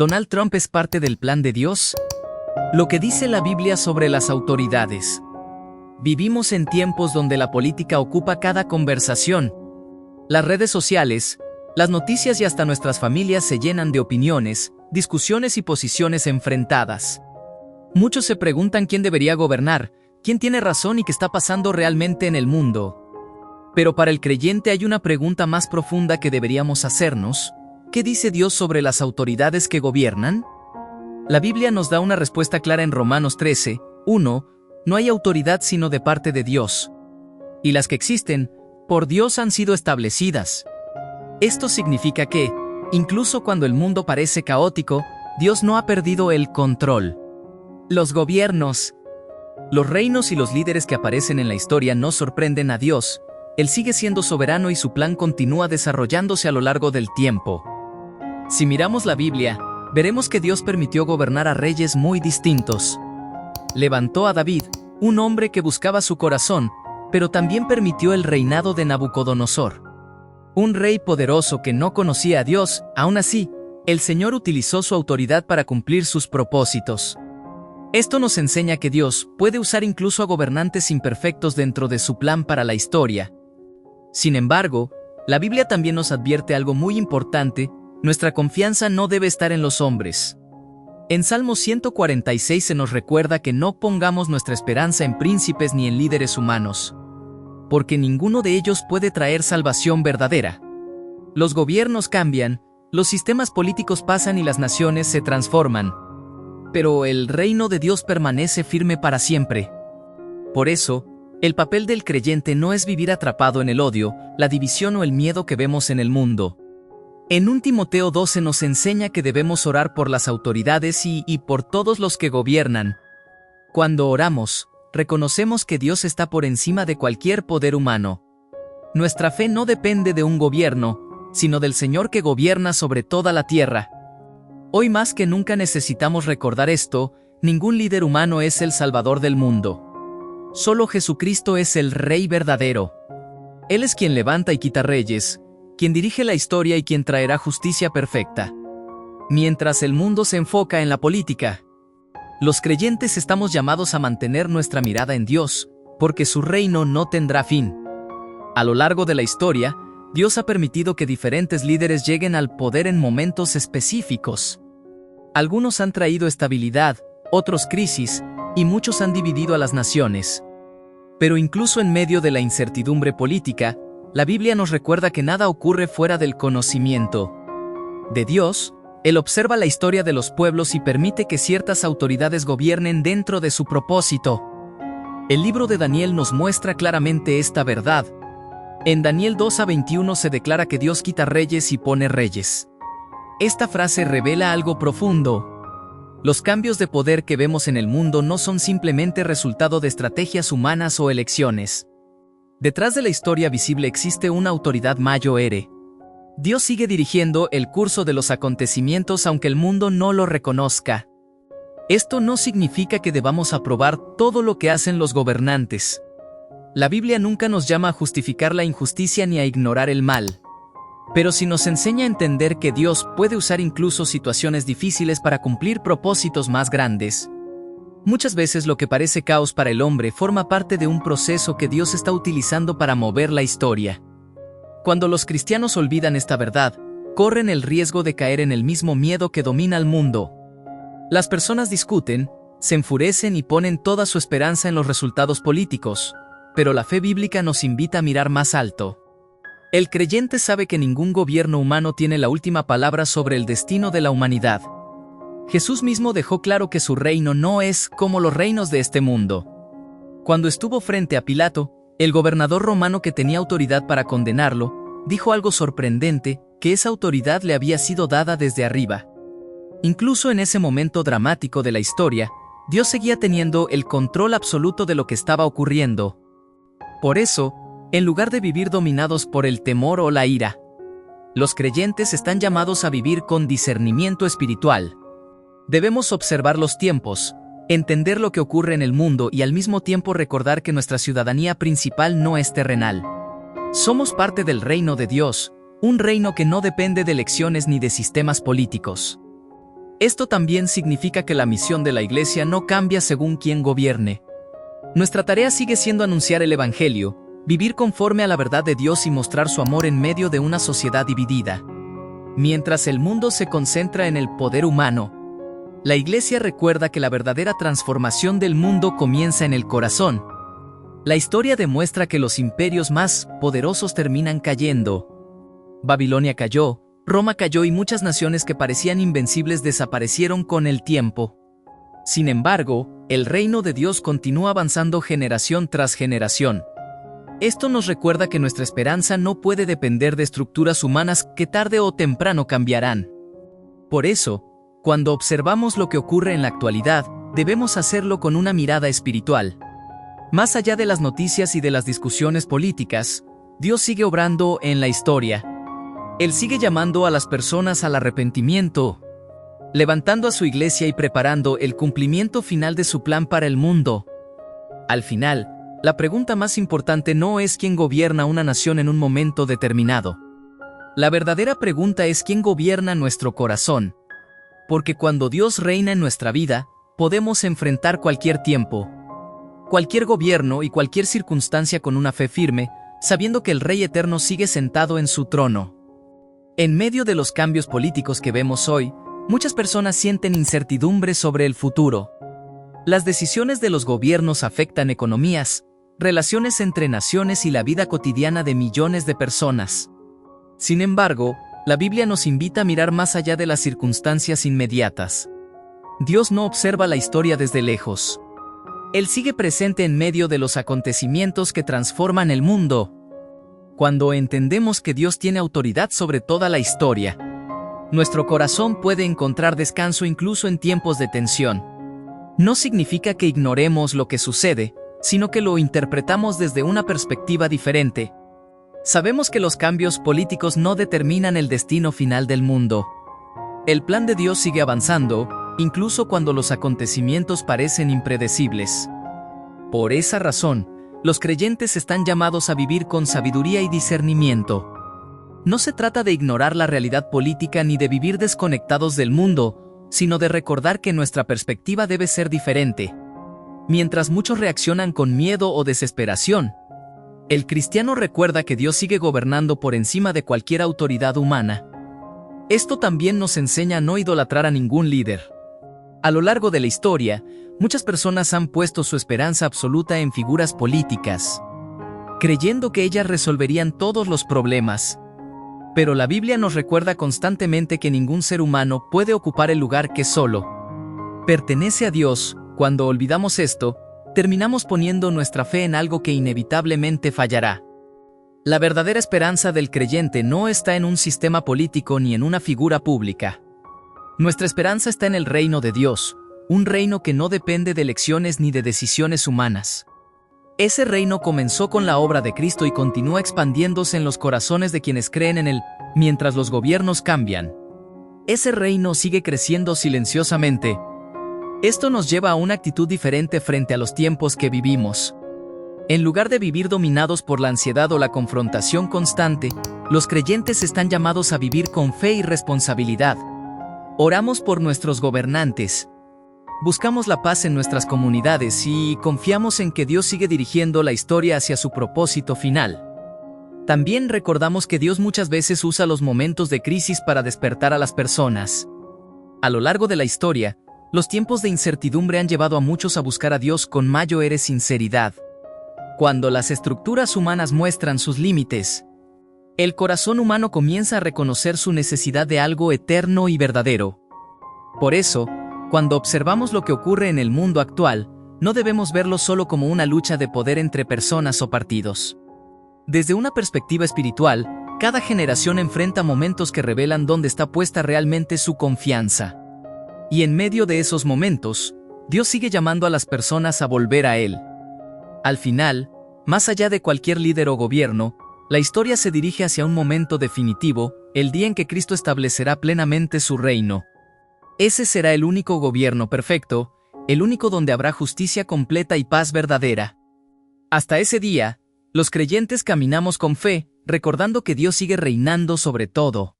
¿Donald Trump es parte del plan de Dios? Lo que dice la Biblia sobre las autoridades. Vivimos en tiempos donde la política ocupa cada conversación. Las redes sociales, las noticias y hasta nuestras familias se llenan de opiniones, discusiones y posiciones enfrentadas. Muchos se preguntan quién debería gobernar, quién tiene razón y qué está pasando realmente en el mundo. Pero para el creyente hay una pregunta más profunda que deberíamos hacernos. ¿Qué dice Dios sobre las autoridades que gobiernan? La Biblia nos da una respuesta clara en Romanos 13:1. No hay autoridad sino de parte de Dios. Y las que existen, por Dios han sido establecidas. Esto significa que, incluso cuando el mundo parece caótico, Dios no ha perdido el control. Los gobiernos, los reinos y los líderes que aparecen en la historia no sorprenden a Dios. Él sigue siendo soberano y su plan continúa desarrollándose a lo largo del tiempo. Si miramos la Biblia, veremos que Dios permitió gobernar a reyes muy distintos. Levantó a David, un hombre que buscaba su corazón, pero también permitió el reinado de Nabucodonosor. Un rey poderoso que no conocía a Dios. Aún así, el Señor utilizó su autoridad para cumplir sus propósitos. Esto nos enseña que Dios puede usar incluso a gobernantes imperfectos dentro de su plan para la historia. Sin embargo, la Biblia también nos advierte algo muy importante: nuestra confianza no debe estar en los hombres. En Salmo 146 se nos recuerda que no pongamos nuestra esperanza en príncipes ni en líderes humanos, porque ninguno de ellos puede traer salvación verdadera. Los gobiernos cambian, los sistemas políticos pasan y las naciones se transforman, pero el reino de Dios permanece firme para siempre. Por eso, el papel del creyente no es vivir atrapado en el odio, la división o el miedo que vemos en el mundo. En 1 Timoteo 12 nos enseña que debemos orar por las autoridades y por todos los que gobiernan. Cuando oramos, reconocemos que Dios está por encima de cualquier poder humano. Nuestra fe no depende de un gobierno, sino del Señor que gobierna sobre toda la tierra. Hoy más que nunca necesitamos recordar esto: ningún líder humano es el Salvador del mundo. Solo Jesucristo es el Rey verdadero. Él es quien levanta y quita reyes, quien dirige la historia y quien traerá justicia perfecta. Mientras el mundo se enfoca en la política, los creyentes estamos llamados a mantener nuestra mirada en Dios, porque su reino no tendrá fin. A lo largo de la historia, Dios ha permitido que diferentes líderes lleguen al poder en momentos específicos. Algunos han traído estabilidad, otros crisis, y muchos han dividido a las naciones. Pero incluso en medio de la incertidumbre política, la Biblia nos recuerda que nada ocurre fuera del conocimiento de Dios. Él observa la historia de los pueblos y permite que ciertas autoridades gobiernen dentro de su propósito. El libro de Daniel nos muestra claramente esta verdad. En Daniel 2:21 se declara que Dios quita reyes y pone reyes. Esta frase revela algo profundo. Los cambios de poder que vemos en el mundo no son simplemente resultado de estrategias humanas o elecciones. Detrás de la historia visible existe una autoridad mayor. Dios sigue dirigiendo el curso de los acontecimientos aunque el mundo no lo reconozca. Esto no significa que debamos aprobar todo lo que hacen los gobernantes. La Biblia nunca nos llama a justificar la injusticia ni a ignorar el mal. Pero sí nos enseña a entender que Dios puede usar incluso situaciones difíciles para cumplir propósitos más grandes. Muchas veces lo que parece caos para el hombre forma parte de un proceso que Dios está utilizando para mover la historia. Cuando los cristianos olvidan esta verdad, corren el riesgo de caer en el mismo miedo que domina al mundo. Las personas discuten, se enfurecen y ponen toda su esperanza en los resultados políticos, pero la fe bíblica nos invita a mirar más alto. El creyente sabe que ningún gobierno humano tiene la última palabra sobre el destino de la humanidad. Jesús mismo dejó claro que su reino no es como los reinos de este mundo. Cuando estuvo frente a Pilato, el gobernador romano que tenía autoridad para condenarlo, dijo algo sorprendente: que esa autoridad le había sido dada desde arriba. Incluso en ese momento dramático de la historia, Dios seguía teniendo el control absoluto de lo que estaba ocurriendo. Por eso, en lugar de vivir dominados por el temor o la ira, los creyentes están llamados a vivir con discernimiento espiritual. Debemos observar los tiempos, entender lo que ocurre en el mundo y al mismo tiempo recordar que nuestra ciudadanía principal no es terrenal. Somos parte del reino de Dios, un reino que no depende de elecciones ni de sistemas políticos. Esto también significa que la misión de la Iglesia no cambia según quién gobierne. Nuestra tarea sigue siendo anunciar el Evangelio, vivir conforme a la verdad de Dios y mostrar su amor en medio de una sociedad dividida. Mientras el mundo se concentra en el poder humano, la Iglesia recuerda que la verdadera transformación del mundo comienza en el corazón. La historia demuestra que los imperios más poderosos terminan cayendo. Babilonia cayó, Roma cayó y muchas naciones que parecían invencibles desaparecieron con el tiempo. Sin embargo, el reino de Dios continúa avanzando generación tras generación. Esto nos recuerda que nuestra esperanza no puede depender de estructuras humanas que tarde o temprano cambiarán. Por eso, cuando observamos lo que ocurre en la actualidad, debemos hacerlo con una mirada espiritual. Más allá de las noticias y de las discusiones políticas, Dios sigue obrando en la historia. Él sigue llamando a las personas al arrepentimiento, levantando a su iglesia y preparando el cumplimiento final de su plan para el mundo. Al final, la pregunta más importante no es quién gobierna una nación en un momento determinado. La verdadera pregunta es quién gobierna nuestro corazón. Porque cuando Dios reina en nuestra vida, podemos enfrentar cualquier tiempo, cualquier gobierno y cualquier circunstancia con una fe firme, sabiendo que el Rey Eterno sigue sentado en su trono. En medio de los cambios políticos que vemos hoy, muchas personas sienten incertidumbre sobre el futuro. Las decisiones de los gobiernos afectan economías, relaciones entre naciones y la vida cotidiana de millones de personas. Sin embargo, la Biblia nos invita a mirar más allá de las circunstancias inmediatas. Dios no observa la historia desde lejos. Él sigue presente en medio de los acontecimientos que transforman el mundo. Cuando entendemos que Dios tiene autoridad sobre toda la historia, nuestro corazón puede encontrar descanso incluso en tiempos de tensión. No significa que ignoremos lo que sucede, sino que lo interpretamos desde una perspectiva diferente. Sabemos que los cambios políticos no determinan el destino final del mundo. El plan de Dios sigue avanzando, incluso cuando los acontecimientos parecen impredecibles. Por esa razón, los creyentes están llamados a vivir con sabiduría y discernimiento. No se trata de ignorar la realidad política ni de vivir desconectados del mundo, sino de recordar que nuestra perspectiva debe ser diferente. Mientras muchos reaccionan con miedo o desesperación, el cristiano recuerda que Dios sigue gobernando por encima de cualquier autoridad humana. Esto también nos enseña a no idolatrar a ningún líder. A lo largo de la historia, muchas personas han puesto su esperanza absoluta en figuras políticas, creyendo que ellas resolverían todos los problemas. Pero la Biblia nos recuerda constantemente que ningún ser humano puede ocupar el lugar que solo pertenece a Dios. Cuando olvidamos esto, terminamos poniendo nuestra fe en algo que inevitablemente fallará. La verdadera esperanza del creyente no está en un sistema político ni en una figura pública. Nuestra esperanza está en el reino de Dios, un reino que no depende de elecciones ni de decisiones humanas. Ese reino comenzó con la obra de Cristo y continúa expandiéndose en los corazones de quienes creen en él, mientras los gobiernos cambian. Ese reino sigue creciendo silenciosamente. Esto nos lleva a una actitud diferente frente a los tiempos que vivimos. En lugar de vivir dominados por la ansiedad o la confrontación constante, los creyentes están llamados a vivir con fe y responsabilidad. Oramos por nuestros gobernantes. Buscamos la paz en nuestras comunidades y confiamos en que Dios sigue dirigiendo la historia hacia su propósito final. También recordamos que Dios muchas veces usa los momentos de crisis para despertar a las personas. A lo largo de la historia, los tiempos de incertidumbre han llevado a muchos a buscar a Dios con mayor sinceridad. Cuando las estructuras humanas muestran sus límites, el corazón humano comienza a reconocer su necesidad de algo eterno y verdadero. Por eso, cuando observamos lo que ocurre en el mundo actual, no debemos verlo solo como una lucha de poder entre personas o partidos. Desde una perspectiva espiritual, cada generación enfrenta momentos que revelan dónde está puesta realmente su confianza. Y en medio de esos momentos, Dios sigue llamando a las personas a volver a Él. Al final, más allá de cualquier líder o gobierno, la historia se dirige hacia un momento definitivo, el día en que Cristo establecerá plenamente su reino. Ese será el único gobierno perfecto, el único donde habrá justicia completa y paz verdadera. Hasta ese día, los creyentes caminamos con fe, recordando que Dios sigue reinando sobre todo.